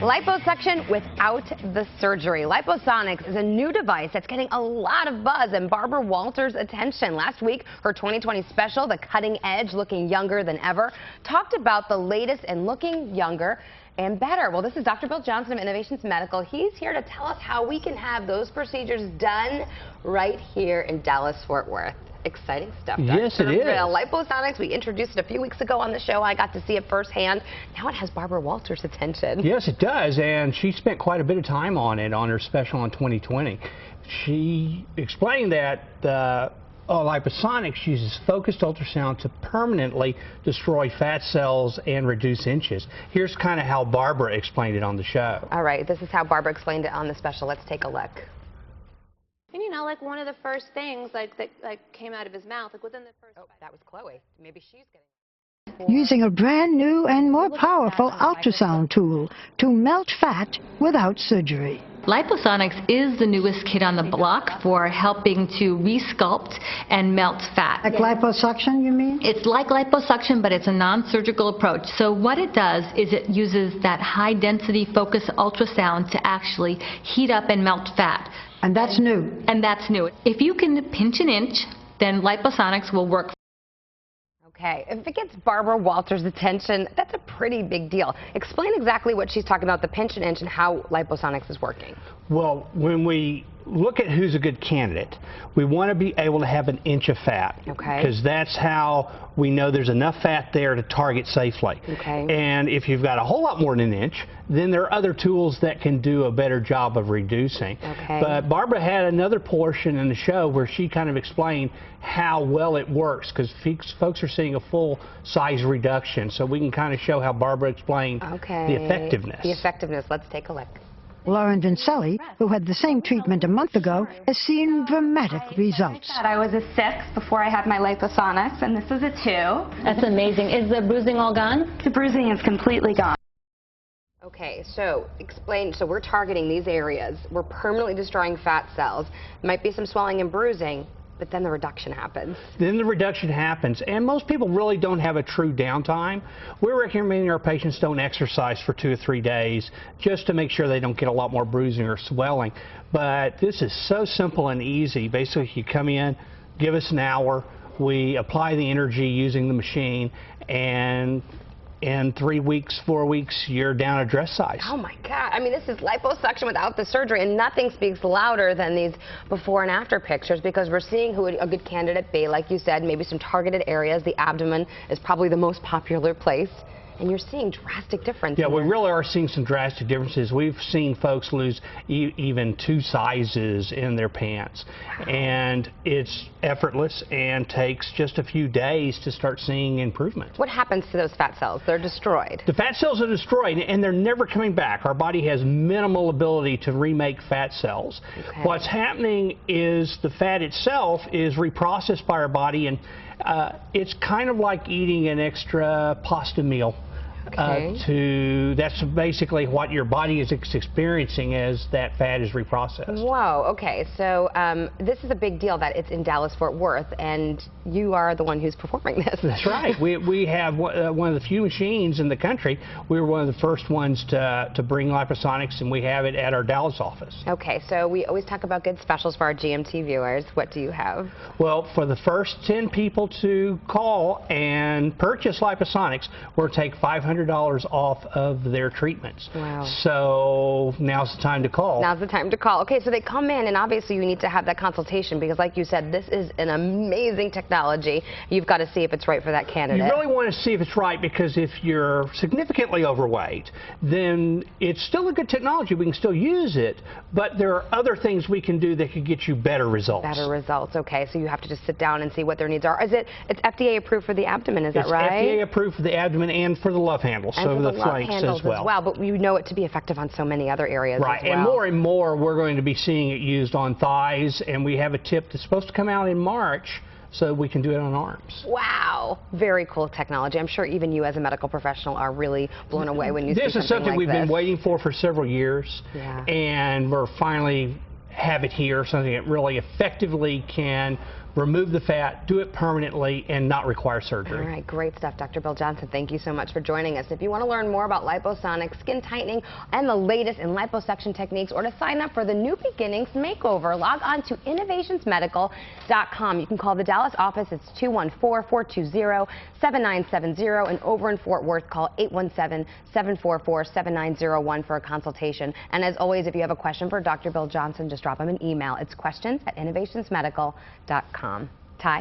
Liposuction without the surgery. Liposonix is a new device that's getting a lot of buzz and Barbara Walters' attention. Last week, her 2020 special, The Cutting Edge, Looking Younger Than Ever, talked about the latest in looking younger and better. Well, this is Dr. Bill Johnson of Innovations Medical. He's here to tell us how we can have those procedures done right here in Dallas-Fort Worth. Exciting stuff, Dr. Yes, it is. Liposonix, we introduced it a few weeks ago on the show. I got to see it firsthand. Now it has Barbara Walters' attention. Yes, it does, and she spent quite a bit of time on it on her special in 2020. She explained that Liposonix uses focused ultrasound to permanently destroy fat cells and reduce inches. Here's kind of how Barbara explained it on the show. All right, this is how Barbara explained it on the special. Let's take a look. And you know, like one of the first things that came out of his mouth, like within the first. Oh, that was Chloe. Maybe she's getting. Using a brand new and more powerful ultrasound tool to melt fat without surgery. Liposonix is the newest kid on the block for helping to resculpt and melt fat. Like liposuction, you mean? It's like liposuction, but it's a non-surgical approach. So what it does is it uses that high-density focus ultrasound to actually heat up and melt fat. And that's new. And that's new. If you can pinch an inch, then Liposonix will work. Okay, if it gets Barbara Walters' attention, that's a pretty big deal. Explain exactly what she's talking about, the pinch and inch, and how Liposonix is working. Well, when we look at who's a good candidate, we want to be able to have an inch of fat. Okay. Because that's how we know there's enough fat there to target safely. Okay. And if you've got a whole lot more than an inch, then there are other tools that can do a better job of reducing. Okay. But Barbara had another portion in the show where she kind of explained how well it works, because folks are seeing a full size reduction. So we can kind of show how Barbara explained the effectiveness. The effectiveness. Let's take a look. Lauren Vincelli, who had the same treatment a month ago, has seen dramatic results. I was a 6 before I had my Liposonix, and this is a 2. That's amazing. Is the bruising all gone? The bruising is completely gone. Okay, so explain, so we're targeting these areas. We're permanently destroying fat cells. Might be some swelling and bruising, but then the reduction happens. Then the reduction happens, and most people really don't have a true downtime. We're recommending our patients don't exercise for 2 or 3 days just to make sure they don't get a lot more bruising or swelling. But this is so simple and easy. Basically, you come in, give us an hour, we apply the energy using the machine, and in 3 weeks, 4 weeks, you're down a dress size. Oh my God, I mean, this is liposuction without the surgery, and nothing speaks louder than these before and after pictures, because we're seeing who a good candidate be. Like you said, maybe some targeted areas. The abdomen is probably the most popular place. And you're seeing drastic differences. Yeah, we really are seeing some drastic differences. We've seen folks lose even 2 sizes in their pants. Wow. And it's effortless and takes just a few days to start seeing improvement. What happens to those fat cells? They're destroyed. The fat cells are destroyed, and they're never coming back. Our body has minimal ability to remake fat cells. Okay. What's happening is the fat itself is reprocessed by our body, and it's kind of like eating an extra pasta meal. Okay. That's basically what your body is experiencing as that fat is reprocessed. Whoa, okay, so this is a big deal that it's in Dallas-Fort Worth, and you are the one who's performing this. That's right. We have one of the few machines in the country. We were one of the first ones to bring Liposonix, and we have it at our Dallas office. Okay, so we always talk about good specials for our GMT viewers. What do you have? Well, for the first 10 people to call and purchase Liposonix, we'll take $500 off of their treatments. Wow. So now's the time to call. Now's the time to call. Okay, so they come in, and obviously you need to have that consultation, because like you said, this is an amazing technology. You've got to see if it's right for that candidate. You really want to see if it's right, because if you're significantly overweight, then it's still a good technology. We can still use it, but there are other things we can do that could get you better results. Better results. Okay, so you have to just sit down and see what their needs are. It's FDA approved for the abdomen, is that right? It's FDA approved for the abdomen and for the love handles, and so for the flanks as well. But we know it to be effective on so many other areas right, as well. And more we're going to be seeing it used on thighs, and we have a tip that's supposed to come out in March, so we can do it on arms. Wow, very cool technology. I'm sure even you as a medical professional are really blown away when you see something like this. This is something we've been waiting for several years, and we're finally have it here, something that really effectively can remove the fat, do it permanently, and not require surgery. All right, great stuff. Dr. Bill Johnson, thank you so much for joining us. If you want to learn more about Liposonix, skin tightening, and the latest in liposuction techniques, or to sign up for the New Beginnings Makeover, log on to innovationsmedical.com. You can call the Dallas office. It's 214-420-7970, and over in Fort Worth, call 817-744-7901 for a consultation. And as always, if you have a question for Dr. Bill Johnson, just drop him an email. It's questions@innovationsmedical.com.